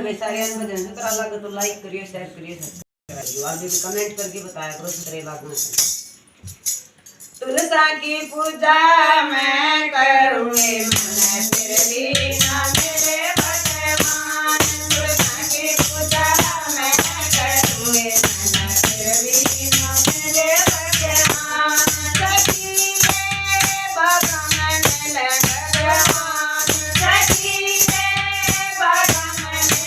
भाई सारे भजन से करा लगे तो लाइक करियो शेयर करियो सब्सक्राइब करियो और भी कमेंट करके बताया करो सुतरे लागना तुलसा की पूजा मैं करूँगी मन फिर भी ना मेरे भगवान तुलसा की पूजा मैं करूँगी मन फिर भी ना मेरे भगवान सखी रे भगवान भगवान सखी रे भगवान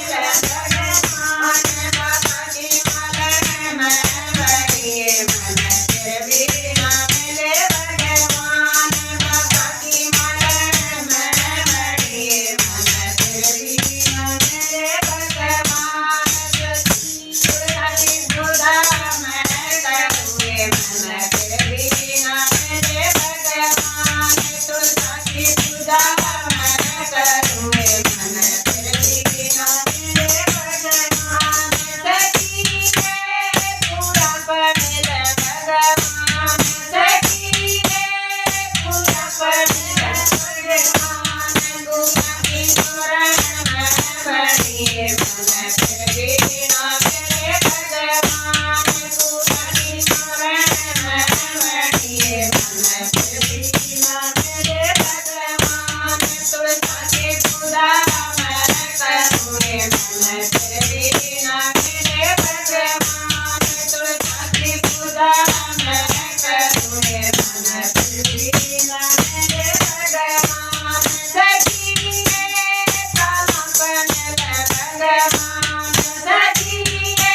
भगवान बाबा की माला मैं बड़ी मन फिर भी ना मेरे भगवान बाबा की माला मैं बड़ी मन फिर भी ना मेरे भगवान तुलसा की पूजा मैं करूँगी मन फिर भी ना मेरे भगवान तुलसा की पूजा मैं करूँगी मन फिर भी ना मेरे भगवान सखी रे पूरा पड़ेल भगवान सखी रे पूरा पड़ेल भगवान दुआ की शरण में बड़ी मन फिर भी ना मेरे भगवान दुआ की शरण में बड़ी मन फिर भी ना मेरे भगवान तुलसा की पूजा मैं करूँगी मन फिर भी ना मेरे भगवान तुलसा की पूजा मैं करूँगी मन फिर भी ना मेरे भगवान सखी रे ताला पड़ेल भगवान सखी रे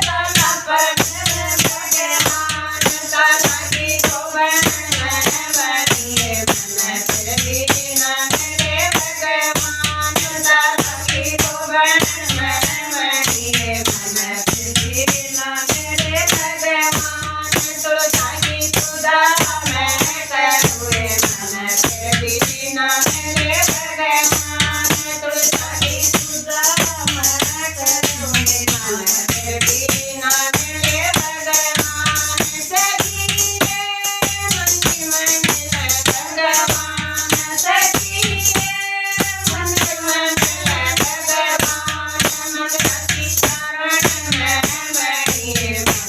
ताला पड़ेल भगवान ताला की शोभन में बड़ी मन फिर भी ना मेरे भगवान ताला की शोभन में बड़ी मन फिर भी ना मेरे भगवान तुलसा की पूजा मैं करूँगी मन फिर भी ना मेरे भगवान तुलसा की पूजा मैं करूँगी मन फिर भी ना मेरे भगवान सखी रे मंदिर मंदिर भगवान सखी रे मंदिर मंदिर भगवान मंदिर की शरण में बड़ी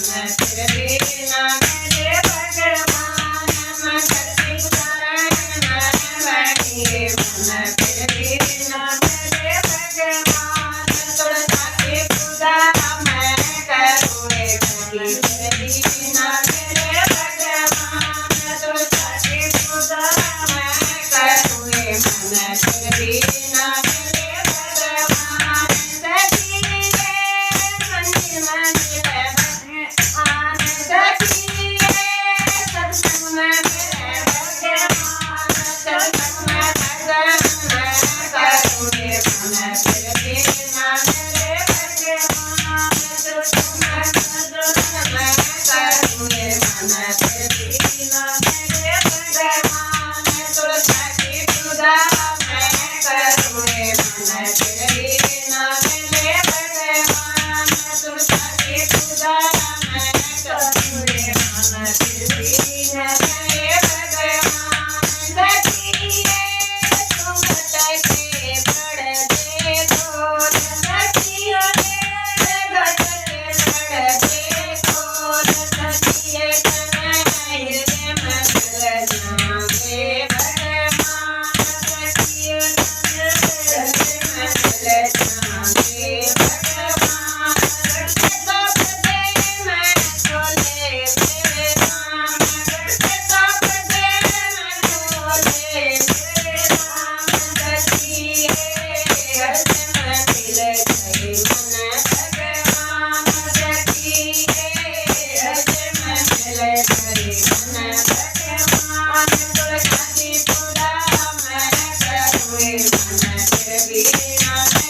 मन फिर भी ना मेरे भगवान मंदिर की शरण में बड़ी मन फिर भी ना मेरे भगवान तुलसा की पूजा मैं करूँगी फिर भी ना मेरे भगवान तुलसा की पूजा मैं करूँगी मन फिर भी ना मेरे भगवान सखी रे मंदिर मंदिर भगवान सखी रे सत्संग में मेरे भगवान सत्संग में भजन मैं करूँगी मन फिर भी ना मेरे भगवान सत्संग में भजन मैं करूँगी मन फिर भी ना मेरे भगवान तुलसा की पूजा मैं करूँगी मन फिर भी ना मेरे भगवान तुलसा की पूजा मैं करूँगी मन फिर भी ना मेरे भगवान सखी रे तुम कैसे पड़ देखो सखी रे गटके पड़ देखो सखी रे कन्हैया रे मंगल जागे भगवान सखी रे मंगल जागे भगवान करके तप दे मैं खोले मेरे राम करके तप दे मैं खोले मेरे राम सखी रे हर्ष मंदिर जय मन भगवान सखी रे हर्ष मंदिर जय मन भगवान तुलसा की पूजा मैं करूँगी मन फिर भी ना